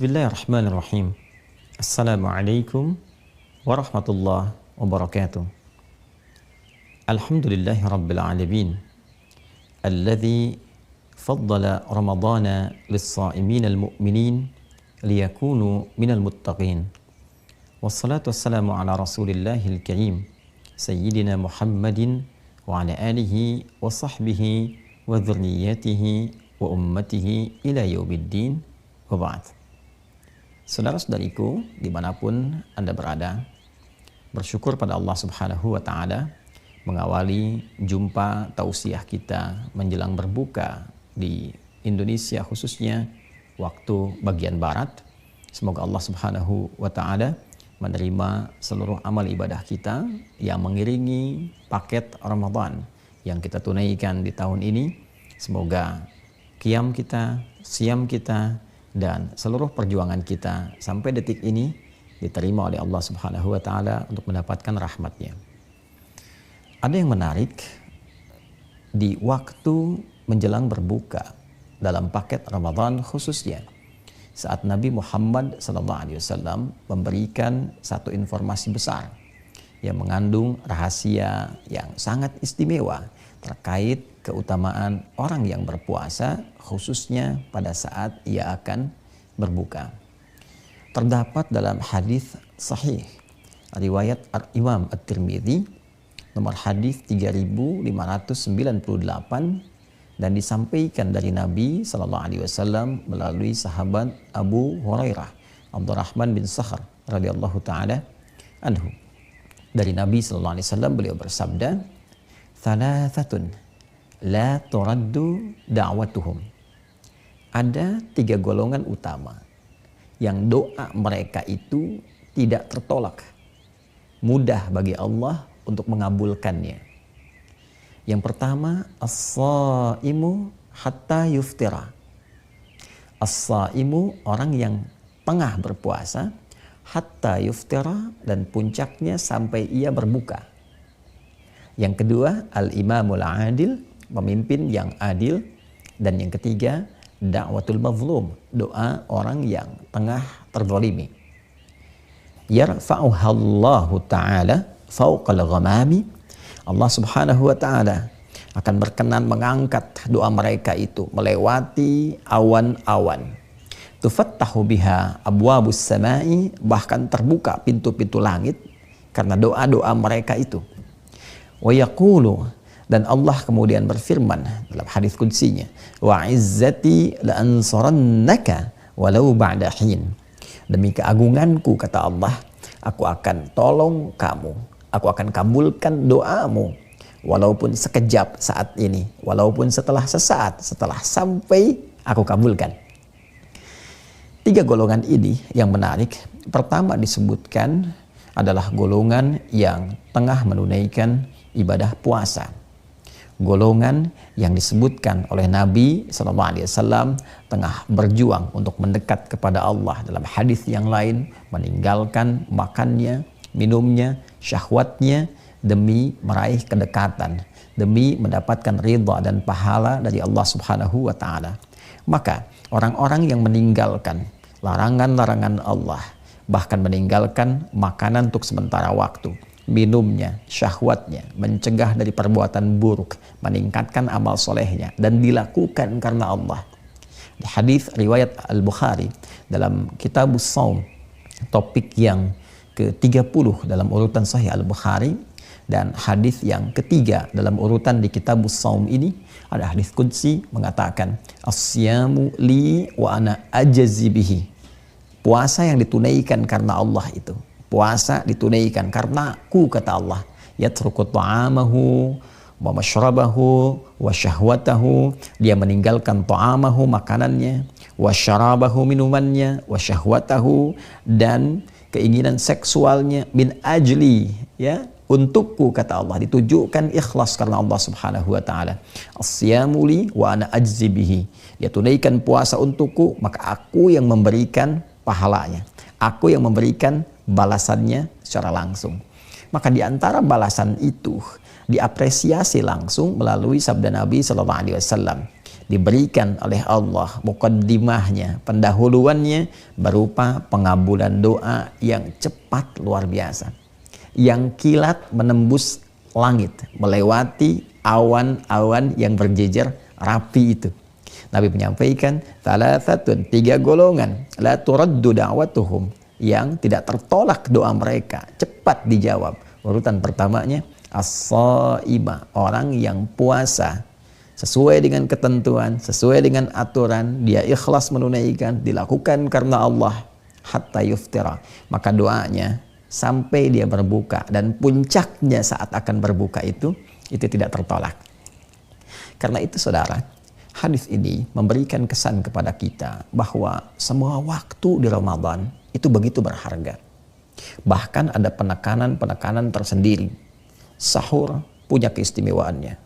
Bismillahirrahmanirrahim. Assalamualaikum warahmatullahi wabarakatuh. Alhamdulillahi rabbil alamin. Alladhi faddala ramadana lis-sa'imin al-mu'minin liyakunu minal muttaqin. Wassalatu wassalamu ala rasulillahil karim Sayyidina Muhammadin wa ala alihi wa sahbihi wa dhurriyyatihi wa ummatihi ila yaumiddin wa ba'd. Saudara-saudariku, dimanapun Anda berada, bersyukur pada Allah Subhanahu wa Ta'ala mengawali jumpa tausiah kita menjelang berbuka di Indonesia, khususnya waktu bagian barat. Semoga Allah Subhanahu wa Ta'ala menerima seluruh amal ibadah kita yang mengiringi paket Ramadan yang kita tunaikan di tahun ini. Semoga qiyam kita, siyam kita, dan seluruh perjuangan kita sampai detik ini diterima oleh Allah Subhanahu wa Ta'ala untuk mendapatkan rahmatnya. Ada yang menarik di waktu menjelang berbuka dalam paket Ramadan, khususnya saat Nabi Muhammad SAW memberikan satu informasi besar yang mengandung rahasia yang sangat istimewa terkait keutamaan orang yang berpuasa, khususnya pada saat ia akan berbuka. Terdapat dalam hadis sahih riwayat Imam At-Tirmidzi nomor hadis 3598 dan disampaikan dari Nabi SAW melalui sahabat Abu Hurairah Abdurrahman bin Sakhr radhiyallahu taala anhu. Dari Nabi SAW beliau bersabda, "Thalathatun la turaddu da'watuhum." Ada 3 golongan utama yang doa mereka itu tidak tertolak, mudah bagi Allah untuk mengabulkannya. Yang pertama, as-shaimu hatta yuftira. As-shaimu, orang yang tengah berpuasa, hatta yuftira, dan puncaknya sampai ia berbuka. Yang kedua, al-imamul adil, pemimpin yang adil. Dan yang ketiga, da'watul mazlum, doa orang yang tengah terzalimi. Yarfa'uhallahu ta'ala fauqal ghamami. Allah Subhanahu wa Ta'ala akan berkenan mengangkat doa mereka itu melewati awan-awan. Tufattahu biha abwabus samai, bahkan terbuka pintu-pintu langit karena doa-doa mereka itu. Wa yaqulu, dan Allah kemudian berfirman dalam hadis qudsinya, wa izzati la ansarannaka walau ba'da hin. Demi keagunganku, kata Allah, aku akan tolong kamu, aku akan kabulkan doamu walaupun sekejap saat ini, walaupun setelah sesaat, setelah sampai aku kabulkan. 3 golongan ini yang menarik. Pertama disebutkan adalah golongan yang tengah menunaikan ibadah puasa. Golongan yang disebutkan oleh Nabi SAW tengah berjuang untuk mendekat kepada Allah. Dalam hadis yang lain, meninggalkan makannya, minumnya, syahwatnya demi meraih kedekatan, demi mendapatkan ridha dan pahala dari Allah Subhanahu wa Ta'ala. Maka orang-orang yang meninggalkan larangan-larangan Allah, bahkan meninggalkan makanan untuk sementara waktu, minumnya, syahwatnya, mencegah dari perbuatan buruk, meningkatkan amal solehnya, dan dilakukan karena Allah. Di hadis riwayat Al-Bukhari dalam Kitabus Shaum, topik yang ke-30 dalam urutan Sahih Al-Bukhari, dan hadis yang ketiga dalam urutan di Kitabus Shaum ini, ada hadis qudsi mengatakan, "As-siyamu li wa ana ajzi bihi." Puasa yang ditunaikan karena Allah itu, puasa ditunaikan karena aku, kata Allah. Yatruku ta'amahu wa mashrabahu wa syahwatahu. Dia meninggalkan ta'amahu, makanannya, wa syarabahu, minumannya, wa syahwatahu, dan keinginan seksualnya, min ajli, ya, untukku, kata Allah. Ditujukan ikhlas karena Allah Subhanahu wa Ta'ala. As-siyamu li wa ana ajzi bihi. Dia tunaikan puasa untukku, maka aku yang memberikan pahalanya, aku yang memberikan balasannya secara langsung. Maka di antara balasan itu diapresiasi langsung melalui sabda Nabi SAW. diberikan oleh Allah muqaddimahnya, pendahuluannya berupa pengabulan doa yang cepat luar biasa, yang kilat menembus langit, melewati awan-awan yang berjejer rapi itu. Nabi menyampaikan thalathatun, 3 golongan, la turaddu da'watuhum, yang tidak tertolak doa mereka, cepat dijawab. Urutan pertamanya as-shaimah, orang yang puasa sesuai dengan ketentuan, sesuai dengan aturan, dia ikhlas menunaikan, dilakukan karena Allah, hatta yuftira, maka doanya sampai dia berbuka, dan puncaknya saat akan berbuka itu tidak tertolak. Karena itu saudara, hadis ini memberikan kesan kepada kita bahwa semua waktu di Ramadan itu begitu berharga. Bahkan ada penekanan-penekanan tersendiri. Sahur punya keistimewaannya,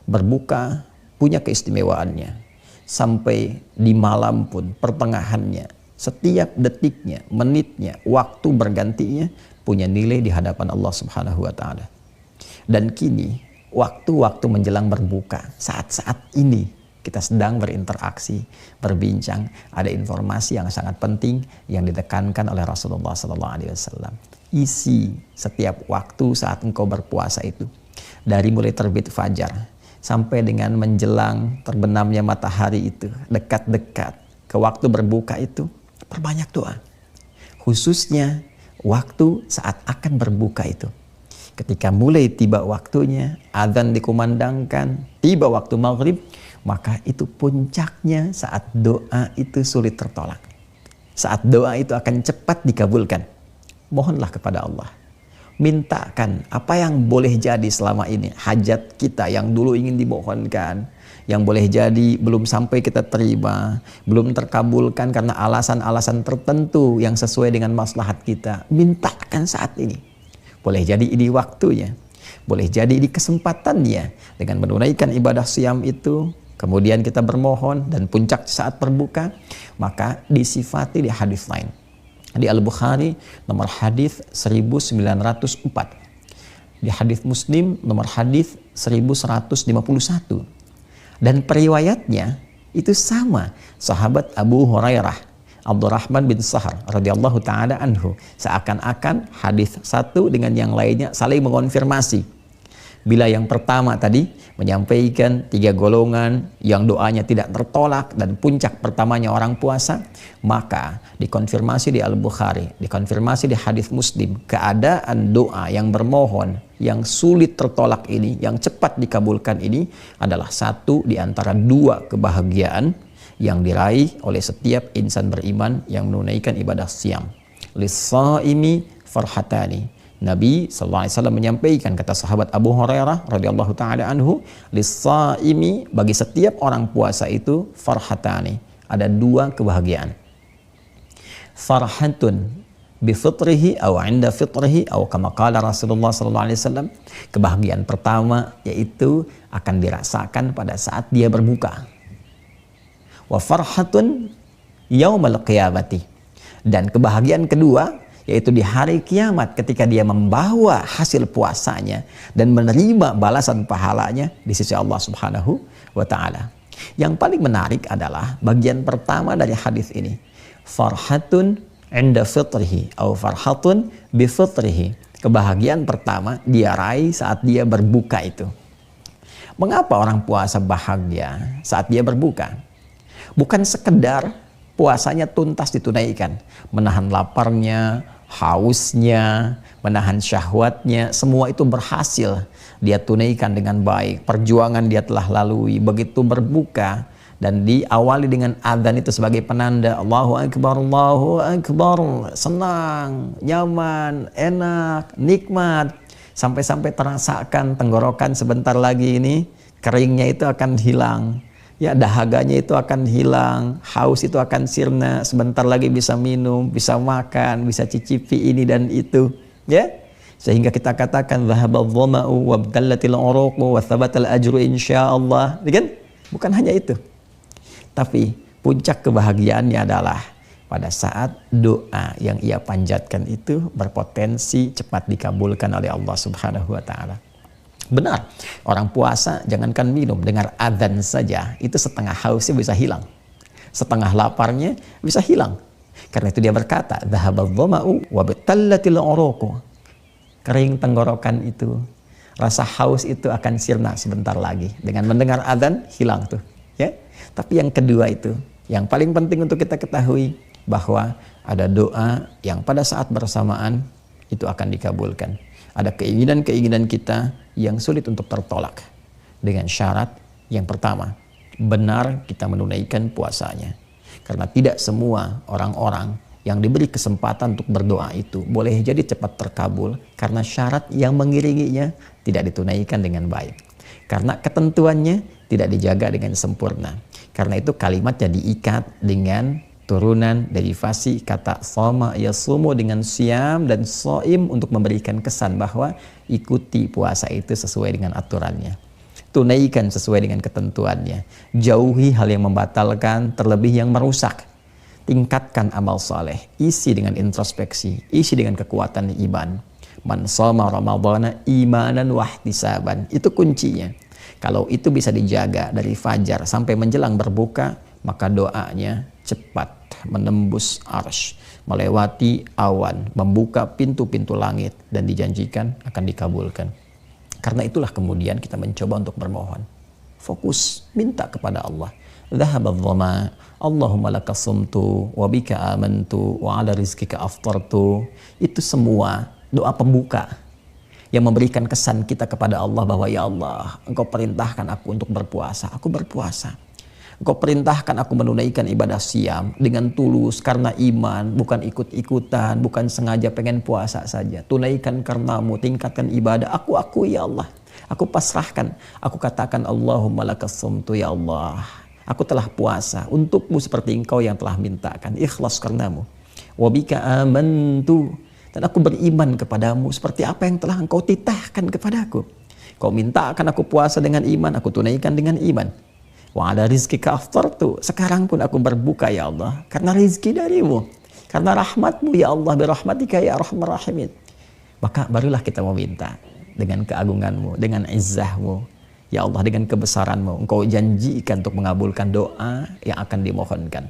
berbuka punya keistimewaannya, sampai di malam pun pertengahannya, setiap detiknya, menitnya, waktu bergantinya punya nilai di hadapan Allah Subhanahu wa Ta'ala. Dan kini waktu-waktu menjelang berbuka, saat-saat ini kita sedang berinteraksi, berbincang, ada informasi yang sangat penting yang ditekankan oleh Rasulullah SAW. Isi setiap waktu saat engkau berpuasa itu, dari mulai terbit fajar sampai dengan menjelang terbenamnya matahari itu, dekat-dekat ke waktu berbuka itu, perbanyak doa. Khususnya waktu saat akan berbuka itu. Ketika mulai tiba waktunya, azan dikumandangkan, tiba waktu maghrib, maka itu puncaknya saat doa itu sulit tertolak. Saat doa itu akan cepat dikabulkan. Mohonlah kepada Allah. Mintakan apa yang boleh jadi selama ini, hajat kita yang dulu ingin dimohonkan, yang boleh jadi belum sampai kita terima, belum terkabulkan karena alasan-alasan tertentu yang sesuai dengan maslahat kita. Mintakan saat ini. Boleh jadi ini waktunya, boleh jadi ini kesempatannya dengan menunaikan ibadah siam itu. Kemudian kita bermohon dan puncak saat berbuka, maka disifati di hadis lain. Di Al-Bukhari nomor hadis 1904. Di hadis Muslim nomor hadis 1151. Dan periwayatnya itu sama. Sahabat Abu Hurairah, Abdurrahman bin Sahar radhiyallahu taala anhu, seakan-akan hadis satu dengan yang lainnya saling mengonfirmasi. Bila yang pertama tadi menyampaikan 3 golongan yang doanya tidak tertolak dan puncak pertamanya orang puasa, maka dikonfirmasi di Al-Bukhari, dikonfirmasi di hadis Muslim, keadaan doa yang bermohon yang sulit tertolak ini, yang cepat dikabulkan ini adalah satu di antara 2 kebahagiaan yang diraih oleh setiap insan beriman yang menunaikan ibadah siam. Lis-shaimi farhatani. Nabi SAW menyampaikan, kata sahabat Abu Hurairah radhiyallahu taala anhu, lis-shaimi, bagi setiap orang puasa itu farhatani, ada 2 kebahagiaan. Farhatun bi fitrihi aw 'inda fitrihi aw kama qala Rasulullah SAW. Kebahagiaan pertama yaitu akan dirasakan pada saat dia berbuka. Wa farhatun yaumal qiyamati. Dan kebahagiaan kedua yaitu di hari kiamat ketika dia membawa hasil puasanya dan menerima balasan pahalanya di sisi Allah Subhanahu wa Ta'ala. Yang paling menarik adalah bagian pertama dari hadis ini. Farhatun 'inda fitrihi atau farhatun bi fitrihi. Kebahagiaan pertama dia raih saat dia berbuka itu. Mengapa orang puasa bahagia saat dia berbuka? Bukan sekedar puasanya tuntas ditunaikan, menahan laparnya, hausnya, menahan syahwatnya, semua itu berhasil dia tunaikan dengan baik. Perjuangan dia telah lalui. Begitu berbuka dan diawali dengan adzan itu sebagai penanda Allahu Akbar, Allahu Akbar, senang, nyaman, enak, nikmat, sampai-sampai terasakan tenggorokan sebentar lagi ini keringnya itu akan hilang. Ya, dahaganya itu akan hilang, haus itu akan sirna, sebentar lagi bisa minum, bisa makan, bisa cicipi ini dan itu, ya. Sehingga kita katakan dhahabadh dhama'u wabtallatil uruqu wa thabatal ajru insyaallah, kan? Bukan hanya itu. Tapi puncak kebahagiaannya adalah pada saat doa yang ia panjatkan itu berpotensi cepat dikabulkan oleh Allah Subhanahu wa Ta'ala. Benar, orang puasa jangankan minum, dengar adzan saja, itu setengah hausnya bisa hilang. Setengah laparnya bisa hilang. Karena itu dia berkata, "Dhahabadh dhama'u wa batallatil uruqu." Kering tenggorokan itu, rasa haus itu akan sirna sebentar lagi. Dengan mendengar adzan, hilang tuh. Ya. Tapi yang kedua itu, yang paling penting untuk kita ketahui, bahwa ada doa yang pada saat bersamaan itu akan dikabulkan. Ada keinginan-keinginan kita yang sulit untuk tertolak. Dengan syarat yang pertama, benar kita menunaikan puasanya. Karena tidak semua orang-orang yang diberi kesempatan untuk berdoa itu boleh jadi cepat terkabul karena syarat yang mengiringinya tidak ditunaikan dengan baik. Karena ketentuannya tidak dijaga dengan sempurna. Karena itu kalimatnya diikat dengan turunan derivasi kata soma yasumu dengan siam dan soim untuk memberikan kesan bahwa ikuti puasa itu sesuai dengan aturannya. Tunaikan sesuai dengan ketentuannya. Jauhi hal yang membatalkan, terlebih yang merusak. Tingkatkan amal saleh, isi dengan introspeksi, isi dengan kekuatan iman. Man shoma ramadhana imanan wahtisaban. Itu kuncinya. Kalau itu bisa dijaga dari fajar sampai menjelang berbuka, maka doanya cepat menembus arsy, melewati awan, membuka pintu-pintu langit, dan dijanjikan akan dikabulkan. Karena itulah kemudian kita mencoba untuk bermohon. Fokus, minta kepada Allah. Dhahabadh dhama, Allahumma laka sumtu, wa bika amantu, wa ala rizkika aftartu. Itu semua doa pembuka yang memberikan kesan kita kepada Allah bahwa ya Allah, Engkau perintahkan aku untuk berpuasa. Aku berpuasa. Engkau perintahkan aku menunaikan ibadah siam dengan tulus karena iman, bukan ikut-ikutan, bukan sengaja pengen puasa saja. Tunaikan karenamu, tingkatkan ibadah. Aku akui ya Allah. Aku pasrahkan. Aku katakan Allahumma lakas sumtu ya Allah. Aku telah puasa untukmu seperti engkau yang telah mintakan. Ikhlas karenamu. Wabika amantu. Dan aku beriman kepadamu seperti apa yang telah engkau titahkan kepadaku. Kau minta akan aku puasa dengan iman, aku tunaikan dengan iman. Wa ala rizkika aftartu. Sekarang pun aku berbuka ya Allah karena rizki darimu, karena rahmatmu ya Allah, birahmatika ya arhamar rahimin. Maka barulah kita meminta dengan keagunganmu, dengan izzahmu ya Allah, dengan kebesaranmu. Engkau janjikan untuk mengabulkan doa yang akan dimohonkan.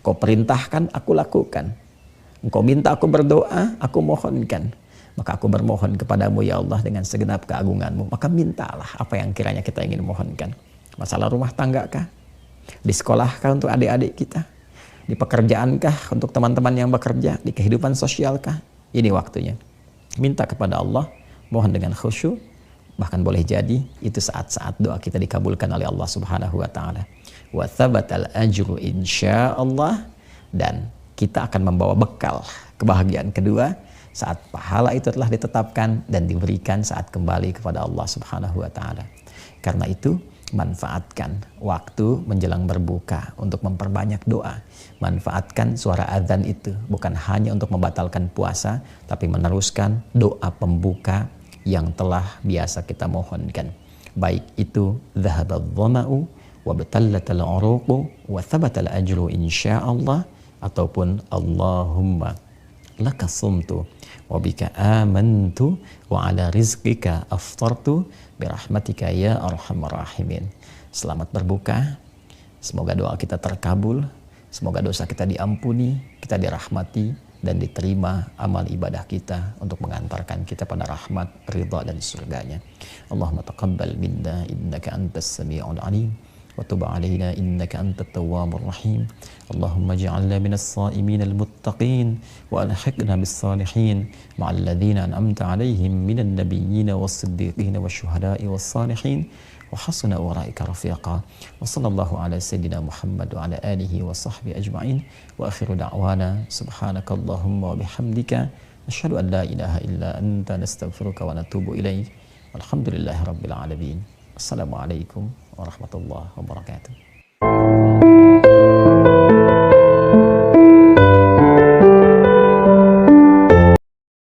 Kau perintahkan, aku lakukan. Engkau minta aku berdoa, aku mohonkan. Maka aku bermohon kepadamu ya Allah dengan segenap keagunganmu. Maka mintalah apa yang kiranya kita ingin mohonkan. Masalah rumah tangga kah? Di sekolah kah untuk adik-adik kita? Di pekerjaan kah untuk teman-teman yang bekerja? Di kehidupan sosial kah? Ini waktunya. Minta kepada Allah, mohon dengan khusyuk. Bahkan boleh jadi itu saat-saat doa kita dikabulkan oleh Allah Subhanahu wa taala. Wa tsabatal ajru insyaallah, dan kita akan membawa bekal kebahagiaan kedua saat pahala itu telah ditetapkan dan diberikan saat kembali kepada Allah Subhanahu wa taala. Karena itu manfaatkan waktu menjelang berbuka untuk memperbanyak doa. Manfaatkan suara azan itu bukan hanya untuk membatalkan puasa, tapi meneruskan doa pembuka yang telah biasa kita mohonkan. Baik itu dhahabadh dhama'u wa batallatal uruqu wa thabatal ajru insyaallah, ataupun Allahumma laka sumtu wa bika amantu wa ala rizqika aftartu birahmatika ya arhamar rahimin. Selamat berbuka. Semoga doa kita terkabul, semoga dosa kita diampuni, kita dirahmati dan diterima amal ibadah kita untuk mengantarkan kita pada rahmat, ridha dan surganya. Allahumma taqabbal minna innaka antas sami'ul alim wa tub 'alaina innaka antat tawwabur rahim. Allahumma ij'alna minas sha'imin al-muttaqin wa alhiqna bis salihin ma'al ladzina an'amta 'alaihim minan nabiyyin was-siddiqin wasyuhada'i was-salihin wa hasuna ulaika rafiqa. Wa sallallahu ala sayyidina Muhammad wa ala alihi wa sahbihi ajma'in. Wa akhiru da'wana subhanakallahumma wa bihamdika asyhadu an la ilaha illa anta nastaghfiruka wa natubu ilaik. Walhamdulillahi rabbil alamin. Assalamualaikum warahmatullahi wabarakatuh.